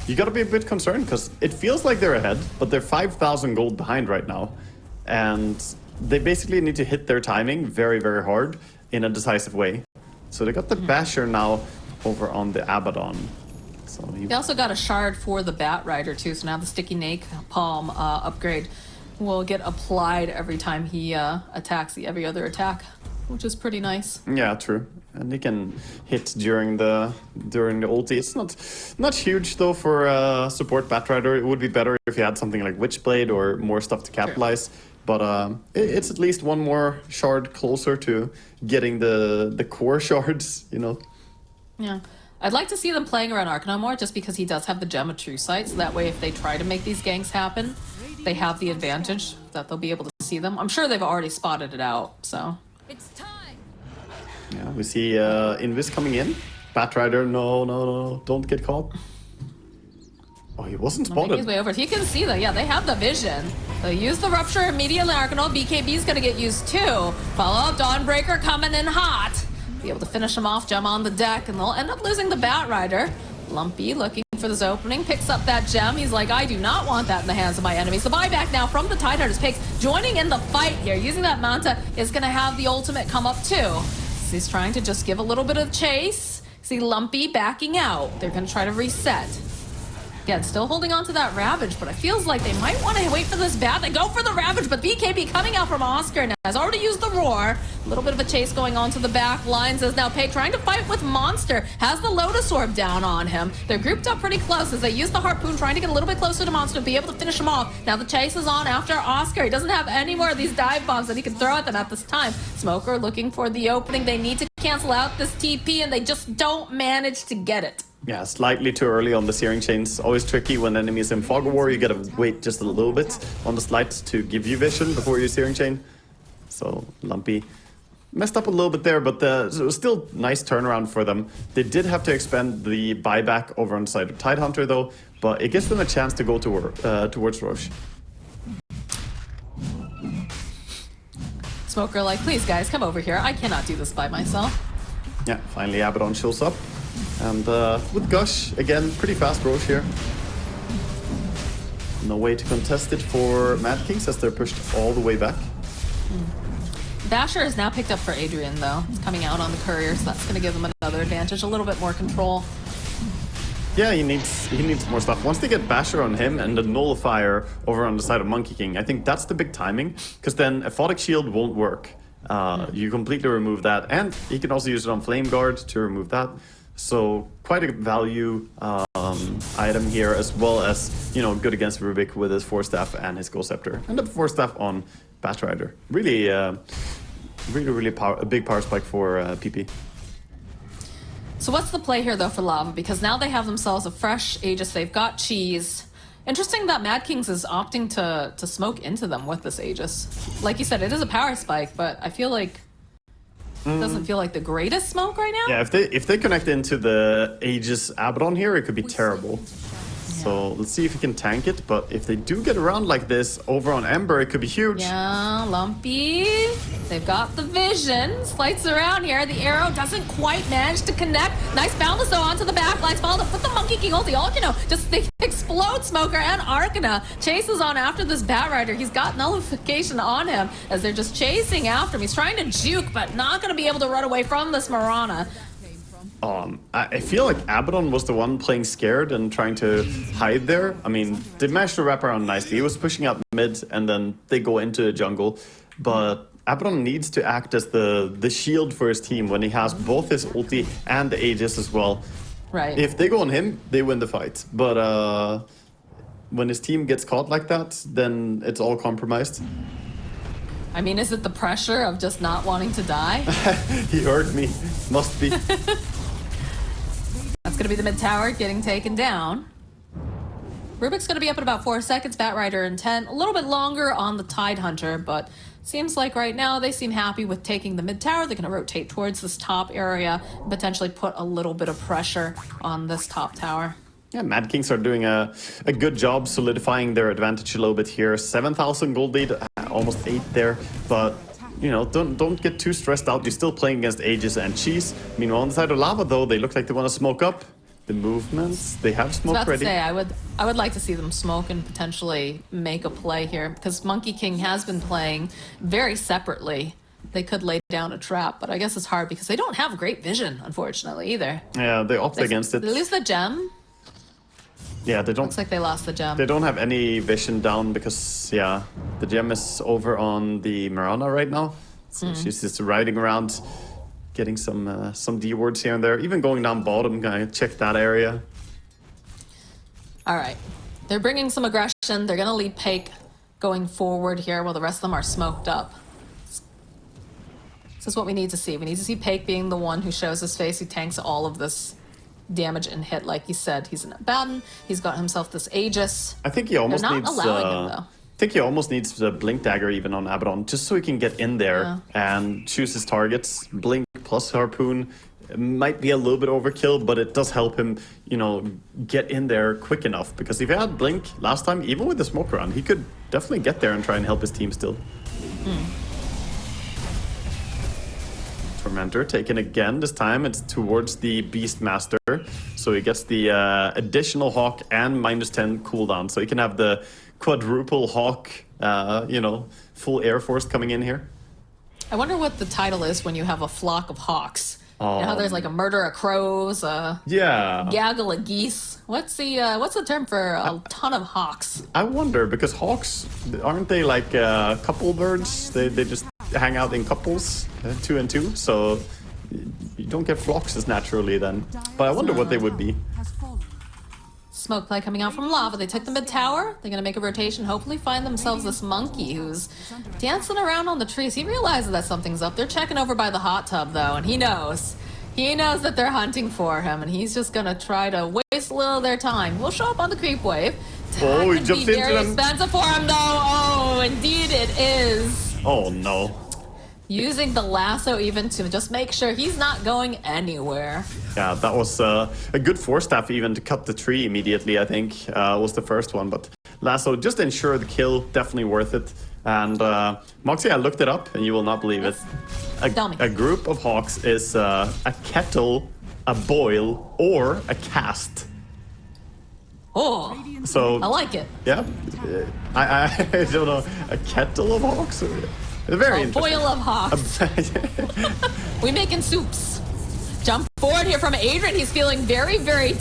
you gotta be a bit concerned, because it feels like they're ahead, but they're 5,000 gold behind right now. And they basically need to hit their timing very, very hard in a decisive way. So they got the Basher now over on the Abaddon. So They also got a shard for the Bat Rider too, so now the Sticky Nake Palm upgrade will get applied every time he attacks every other attack, which is pretty nice. Yeah, true. And he can hit during the ulti. It's not huge though for support Batrider. It would be better if you had something like Witchblade or more stuff to capitalize. Sure. But it's at least one more shard closer to getting the core shards, you know. Yeah. I'd like to see them playing around Arcanum more, just because he does have the Gem of True Sight, so that way if they try to make these ganks happen, they have the advantage that they'll be able to see them. I'm sure they've already spotted it out, so. It's time. Yeah, we see Invis coming in. Batrider, no, don't get caught. Oh, he wasn't spotted. His way over. He can see them. Yeah, they have the vision. They use the Rupture immediately. Arcanum. BKB's gonna get used too. Follow up, Dawnbreaker coming in hot. Be able to finish him off, gem on the deck, and they'll end up losing the Bat Rider. Lumpy looking for this opening, picks up that gem. He's like, I do not want that in the hands of my enemies. The buyback now from the Tidehunters picks, joining in the fight here. Using that Manta is going to have the ultimate come up too. So he's trying to just give a little bit of chase. See Lumpy backing out. They're going to try to reset. Yeah, it's still holding on to that Ravage, but it feels like they might want to wait for this Bat. They go for the Ravage, but BKB coming out from Oscar now has already used the Roar. A little bit of a chase going on to the back lines as now Peg trying to fight with Monster. Has the Lotus Orb down on him. They're grouped up pretty close as they use the Harpoon, trying to get a little bit closer to Monster to be able to finish him off. Now the chase is on after Oscar. He doesn't have any more of these dive bombs that he can throw at them at this time. Smoker looking for the opening. They need to cancel out this TP, and they just don't manage to get it. Yeah, slightly too early on the Searing Chains. Always tricky when enemies in Fog of War. You gotta wait just a little bit on the slides to give you vision before you Searing Chain. So Lumpy messed up a little bit there, but it was still nice turnaround for them. They did have to expend the buyback over on the side of Tidehunter though, but it gives them a chance to go towards Roche. Smoker like, please guys, come over here. I cannot do this by myself. Yeah, finally Abaddon shows up. And with Gush, again, pretty fast Roche here. No way to contest it for Mad Kings as they're pushed all the way back. Basher is now picked up for Adrian though. He's coming out on the courier, so that's going to give them another advantage, a little bit more control. Yeah, he needs more stuff. Once they get Basher on him and the Nullifier over on the side of Monkey King, I think that's the big timing, because then Aphotic Shield won't work. You completely remove that, and he can also use it on Flame Guard to remove that. So quite a value item here, as well as, you know, good against Rubik with his Force Staff and his Ghost Scepter. And the Force Staff on Batrider. Really, really a big power spike for PP. So what's the play here, though, for Lava? Because now they have themselves a fresh Aegis. They've got cheese. Interesting that Mad Kings is opting to smoke into them with this Aegis. Like you said, it is a power spike, but I feel like it doesn't feel like the greatest smoke right now. Yeah, if they connect into the Aegis Abaddon here, it could be terrible. So let's see if he can tank it, but if they do get around like this over on Ember, it could be huge. Yeah, Lumpy. They've got the vision. Slides around here. The arrow doesn't quite manage to connect. Nice boundless though onto the back lines. Followed up with the Monkey King ulti. Alkino just they explode Smoker, and Arcana chases on after this Batrider. He's got nullification on him as they're just chasing after him. He's trying to juke, but not going to be able to run away from this Mirana. I feel like Abaddon was the one playing scared and trying to hide there. I mean, they managed to wrap around nicely. He was pushing out mid, and then they go into the jungle. But Abaddon needs to act as the shield for his team when he has both his ulti and the Aegis as well. Right. If they go on him, they win the fight. But when his team gets caught like that, then it's all compromised. I mean, is it the pressure of just not wanting to die? He heard me. Must be. That's going to be the mid tower getting taken down. Rubik's going to be up in about 4 seconds. Batrider in 10. A little bit longer on the Tidehunter, but seems like right now they seem happy with taking the mid tower. They're going to rotate towards this top area and potentially put a little bit of pressure on this top tower. Yeah, Mad Kings are doing a good job solidifying their advantage a little bit here. 7,000 gold lead, almost 8 there, but you know, don't get too stressed out. You're still playing against Aegis and Cheese. Meanwhile, on the side of Lava, though, they look like they want to smoke up. The movements, they have smoke I was about ready. to say, I would like to see them smoke and potentially make a play here, because Monkey King has been playing very separately. They could lay down a trap, but I guess it's hard because they don't have great vision, unfortunately, either. Yeah, they opt against it. They lose the gem. Yeah, they don't. Looks like they lost the gem. They don't have any vision down because, yeah, the gem is over on the Mirana right now. So she's just riding around, getting some D wards here and there. Even going down bottom, gonna check that area. All right. They're bringing some aggression. They're going to lead Pake going forward here while the rest of them are smoked up. This is what we need to see. We need to see Pake being the one who shows his face. He tanks all of this damage and hit, like he said. He's an Abaddon. He's got himself this Aegis. I think he almost They're needs. not allowing him, though. I think he almost needs the Blink Dagger even on Abaddon, just so he can get in there and choose his targets. Blink plus Harpoon might be a little bit overkill, but it does help him, you know, get in there quick enough. Because if he had Blink last time, even with the smoke around, he could definitely get there and try and help his team still. Tormentor taken again. This time it's towards the Beastmaster, so he gets the additional Hawk and -10 cooldown, so he can have the quadruple Hawk, you know, full Air Force coming in here. I wonder what the title is when you have a flock of hawks. You know how there's like a murder of crows, Yeah. gaggle of geese. What's the term for a ton of hawks? I wonder, because hawks, aren't they like couple birds? They just hang out in couples, 2 and 2, so you don't get flocks as naturally then. But I wonder what they would be. Smoke play coming out from Lava. They took the mid tower. They're going to make a rotation, hopefully find themselves this monkey who's dancing around on the trees. He realizes that something's up. They're checking over by the hot tub, though, and he knows. He knows that they're hunting for him, and he's just going to try to waste a little of their time. We'll show up on the creep wave. Oh, he That could jumps be into very them. expensive for him, though. Oh, indeed it is. Oh no. Using the lasso even to just make sure he's not going anywhere. Yeah, that was a good Force Staff even to cut the tree immediately, I think, was the first one. But Lasso, just ensure the kill, definitely worth it. And Moxie, I looked it up, and you will not believe it. Tell me. A group of hawks is a kettle, a boil, or a cast. Oh, So I like it. yeah, I don't know, a kettle of hawks? Very A interesting. boil of hawks. We making soups. Jump forward here from Adrian. He's feeling very, very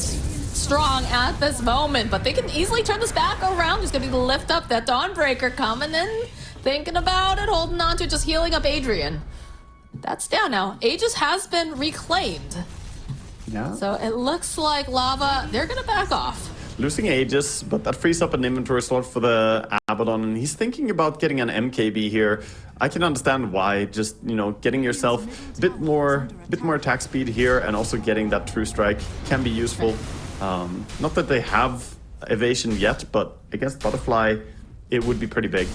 strong at this moment, but they can easily turn this back around. There's gonna be the lift up, that Dawnbreaker coming in, thinking about it, holding on to it, just healing up Adrian. That's down now. Aegis has been reclaimed. Yeah. So it looks like Lava, they're gonna back off. Losing Aegis, but that frees up an inventory slot for the Abaddon, and he's thinking about getting an MKB here. I can understand why. Just, you know, getting yourself a bit more attack speed here, and also getting that true strike can be useful. Not that they have evasion yet, but against Butterfly, it would be pretty big.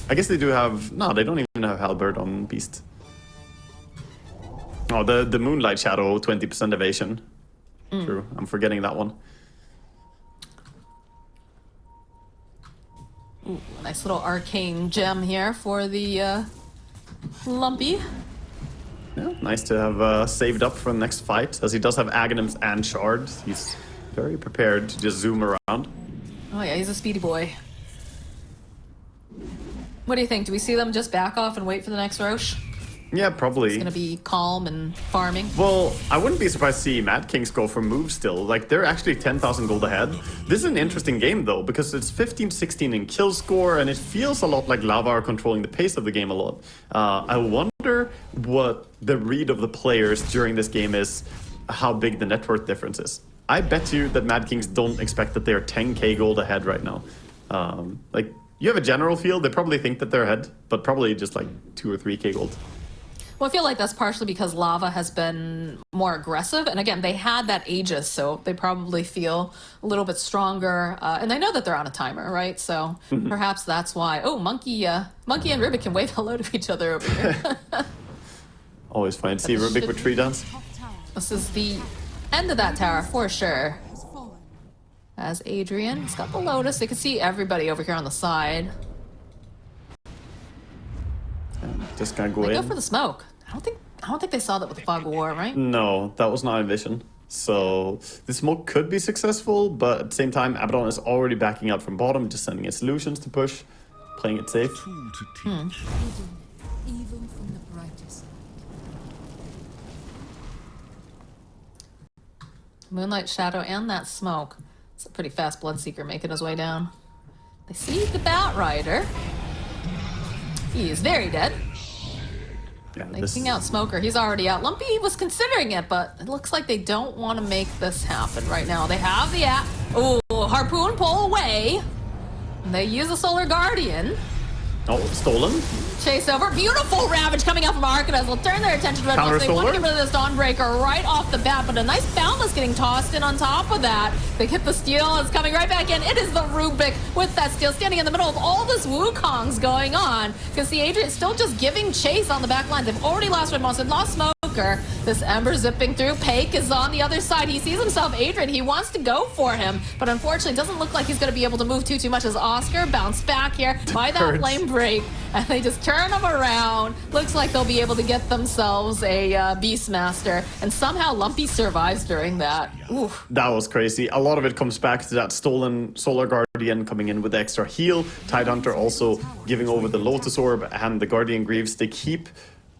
I guess they do have... No, they don't even have Halberd on Beast. Oh, the Moonlight Shadow, 20% evasion. True, I'm forgetting that one. Ooh, nice little arcane gem here for the Lumpy. Yeah, nice to have saved up for the next fight, as he does have Aghanims and Shards. He's very prepared to just zoom around. Oh yeah, he's a speedy boy. What do you think? Do we see them just back off and wait for the next Roche? Yeah, probably. It's gonna be calm and farming. Well, I wouldn't be surprised to see Mad Kings go for moves still. Like, they're actually 10,000 gold ahead. This is an interesting game, though, because it's 15-16 in kill score, and it feels a lot like Lava are controlling the pace of the game a lot. I wonder what the read of the players during this game is, how big the net worth difference is. I bet you that Mad Kings don't expect that they're 10k gold ahead right now. Like, you have a general feel, they probably think that they're ahead, but probably just like 2 or 3k gold. Well, I feel like that's partially because Lava has been more aggressive. And again, they had that Aegis, so they probably feel a little bit stronger. And they know that they're on a timer, right? So perhaps that's why. Oh, Monkey and Rubik can wave hello to each other over here. Always fine to see Rubik with 3 downs. This is the end of that tower for sure. As Adrian's got the Lotus, they can see everybody over here on the side. Just gotta go They in. go for the smoke. I don't think they saw that with the Fog of War, right? No, that was not a vision. So the smoke could be successful, but at the same time, Abaddon is already backing out from bottom, just sending its solutions to push, playing it safe. Hidden, even from the brightest. Moonlight Shadow and that smoke. It's a pretty fast Bloodseeker making his way down. They see the Batrider. He is very dead. Yeah, They king out Smoker. He's already out. Lumpy was considering it, but it looks like they don't want to make this happen right now. They have the Harpoon pull away. They use a Solar Guardian. Oh, stolen. Chase over. Beautiful Ravage coming out from Arcanist. Will turn their attention to Red Bull. They want to get rid of this Dawnbreaker right off the bat, but a nice Boundless getting tossed in on top of that. They get the steal. It's coming right back in. It is the Rubik with that steal, standing in the middle of all this Wukongs going on. Because the Adrian is still just giving chase on the back line. They've already lost Red Monster, lost Smoker. This Ember zipping through. Pake is on the other side. He sees himself Adrian. He wants to go for him, but unfortunately it doesn't look like he's going to be able to move too much as Oscar bounced back here by that flame break. And they just turn him around. Looks like they'll be able to get themselves a Beastmaster. And somehow Lumpy survives during that. Oof. That was crazy. A lot of it comes back to that stolen Solar Guardian coming in with the extra heal. Tidehunter also giving over the Lotus Orb and the Guardian Greaves. They keep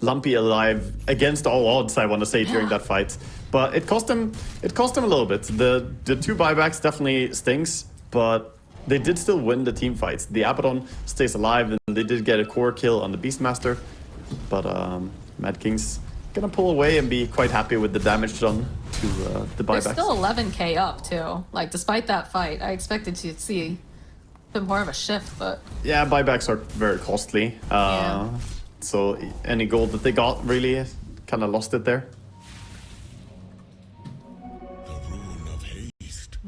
Lumpy alive against all odds, I want to say, during that fight. But it cost them a little bit. The 2 buybacks definitely stinks, but they did still win the team fights. The Abaddon stays alive, and they did get a core kill on the Beastmaster. But Mad King's gonna pull away and be quite happy with the damage done to the buybacks. They're still 11k up too. Like, despite that fight, I expected to see a bit more of a shift, but Yeah, buybacks are very costly. Yeah. So any gold that they got really kind of lost it there.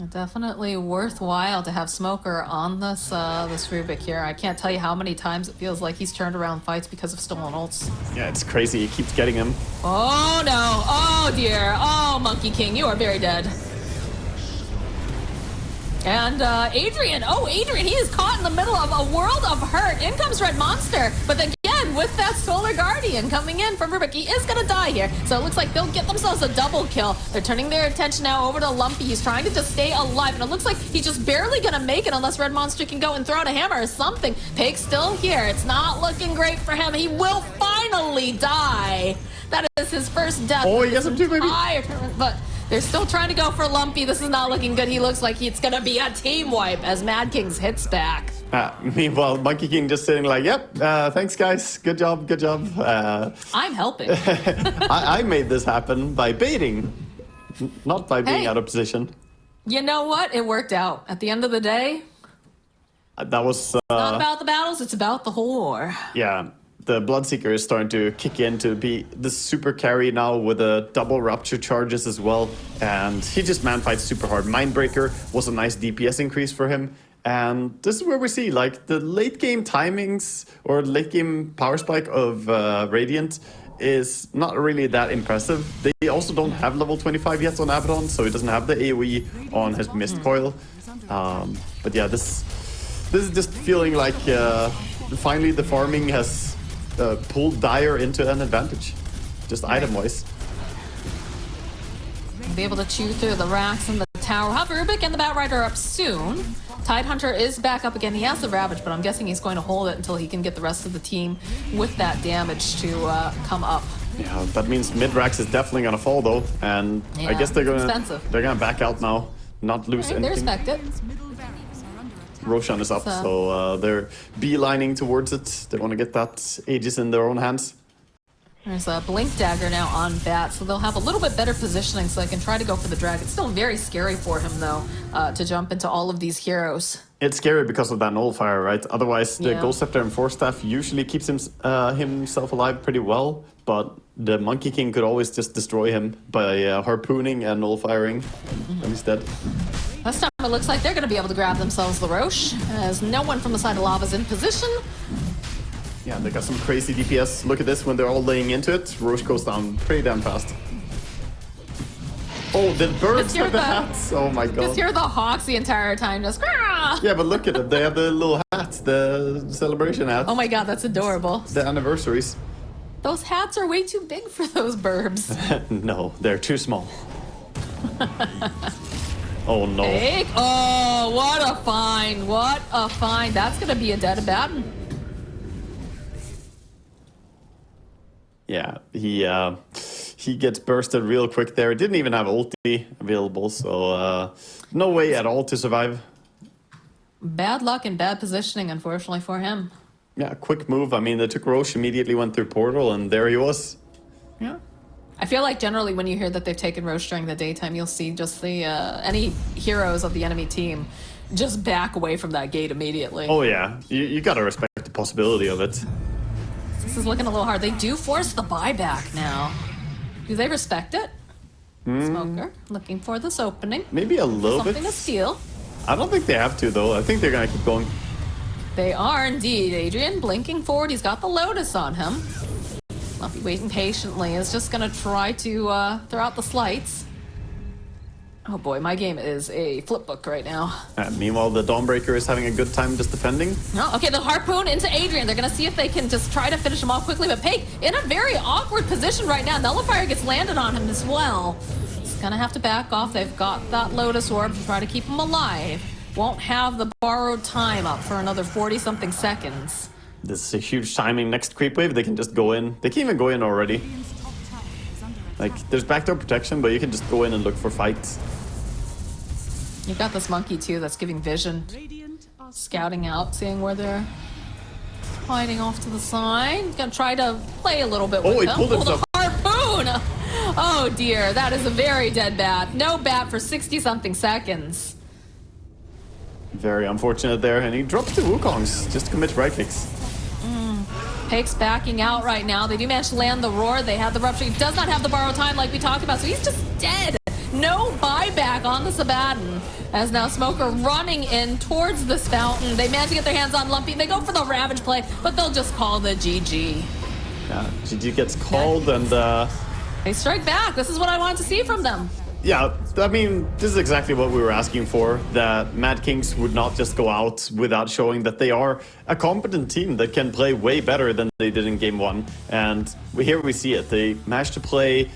definitely worthwhile to have Smoker on this this Rubik here. I can't tell you how many times it feels like he's turned around fights because of stolen ults. Yeah, it's crazy. He keeps getting him. Oh no! Oh dear! Oh, Monkey King, you are very dead. And Adrian, he is caught in the middle of a world of hurt. In comes Red Monster, but again, with that Solar Guardian coming in from Rubik, he is gonna die here. So it looks like they'll get themselves a double kill. They're turning their attention now over to Lumpy. He's trying to just stay alive, and it looks like he's just barely gonna make it unless Red Monster can go and throw out a hammer or something. Pake's still here. It's not looking great for him. He will finally die. That is his first death. Oh, he gets him too, baby. Tournament, but They're still trying to go for Lumpy. This is not looking good. He looks like it's going to be a team wipe as Mad Kings hits back. Meanwhile, Monkey King just sitting like, yep, thanks guys, good job, good job. I'm helping. I made this happen by baiting, not by being Hey. out of position. You know what? It worked out. At the end of the day, That was, not about the battles, it's about the whole war. yeah, the Bloodseeker is starting to kick in to be the super carry now with the double rupture charges as well. And he just man-fights super hard. Mindbreaker was a nice DPS increase for him. And this is where we see, like, the late game timings or late game power spike of Radiant is not really that impressive. They also don't have level 25 yet on Abaddon, so he doesn't have the AoE on his Mist Coil. But yeah, this is just feeling like finally the farming has pulled Dire into an advantage, just item-wise. Be able to chew through the racks and the tower. We'll have Rubik and the Batrider up soon. Tidehunter is back up again. He has the Ravage, but I'm guessing he's going to hold it until he can get the rest of the team with that damage to come up. Yeah, that means mid-racks is definitely gonna fall though, and I Yeah, guess they're expensive. gonna back out now, not lose They anything. respect it. Middle barracks are under attack. Roshan is up, so they're beelining towards it. They want to get that Aegis in their own hands. There's a Blink Dagger now on Bat, so they'll have a little bit better positioning so they can try to go for the drag. It's still very scary for him, though, to jump into all of these heroes. It's scary because of that Nullfire, right? Otherwise, the Yeah. Ghost Scepter and Force Staff usually keeps himself alive pretty well, but the Monkey King could always just destroy him by harpooning and Nullfiring, and he's dead. This time it looks like they're going to be able to grab themselves the Roche, as no one from the side of Lava's in position. Yeah, they got some crazy DPS. Look at this, when they're all laying into it, Roche goes down pretty damn fast. Oh, the birds Just hear have the the- hats! Oh my god. Just hear the Hawks the entire time, just "Grrrr!" Yeah, but look at it. They have the little hat, the celebration hat, Oh my god, that's adorable. the anniversaries. Those hats are way too big for those burbs. No, they're too small. Oh no. Big? Oh, what a find. What a find. That's going to be a dead Abaddon. Yeah, he gets bursted real quick there. Didn't even have ulti available, so no way at all to survive. Bad luck and bad positioning, unfortunately, for him. Yeah, quick move. I mean, they took Roche, immediately went through portal, and there he was. Yeah. I feel like generally when you hear that they've taken Roche during the daytime, you'll see just the any heroes of the enemy team just back away from that gate immediately. Oh yeah, you gotta respect the possibility of it. This is looking a little hard. They do force the buyback now. Do they respect it? Smoker, looking for this opening. Maybe a little Something to bit. steal. I don't think they have to though. I think they're gonna keep going. They are indeed. Adrian blinking forward. He's got the Lotus on him. Lumpy waiting patiently. Is just going to try to throw out the slights. Oh boy, my game is a flip book right now. Meanwhile, the Dawnbreaker is having a good time just defending. No, okay, the harpoon into Adrian. They're going to see if they can just try to finish him off quickly. But Pake in a very awkward position right now. Nullifier gets landed on him as well. He's going to have to back off. They've got that Lotus Orb to try to keep him alive. Won't have the borrowed time up for another 40-something seconds. This is a huge timing. Next creep wave, they can just go in. They can even go in already. Radiant's top tower is under attack. Like, there's backdoor protection, but you can just go in and look for fights. You've got this monkey too that's giving vision, Radiant are scouting out, seeing where they're hiding off to the side. He's gonna try to play a little bit with Oh, he them. pulled the himself. harpoon! Oh dear, that is a very dead bat. No bat for 60-something seconds. Very unfortunate there, and he drops the Wukongs just to commit right clicks. Pake's backing out right now. They do manage to land the roar. They have the rupture. He does not have the borrow time like we talked about, so he's just dead. No buyback on the Abaddon. As now Smoker running in towards this fountain. They manage to get their hands on Lumpy. They go for the Ravage play, but they'll just call the GG. Yeah, GG gets called, and They strike back. This is what I wanted to see from them. yeah, I mean, this is exactly what we were asking for, that Mad Kings would not just go out without showing that they are a competent team that can play way better than they did in Game 1. And here we see it. They managed to play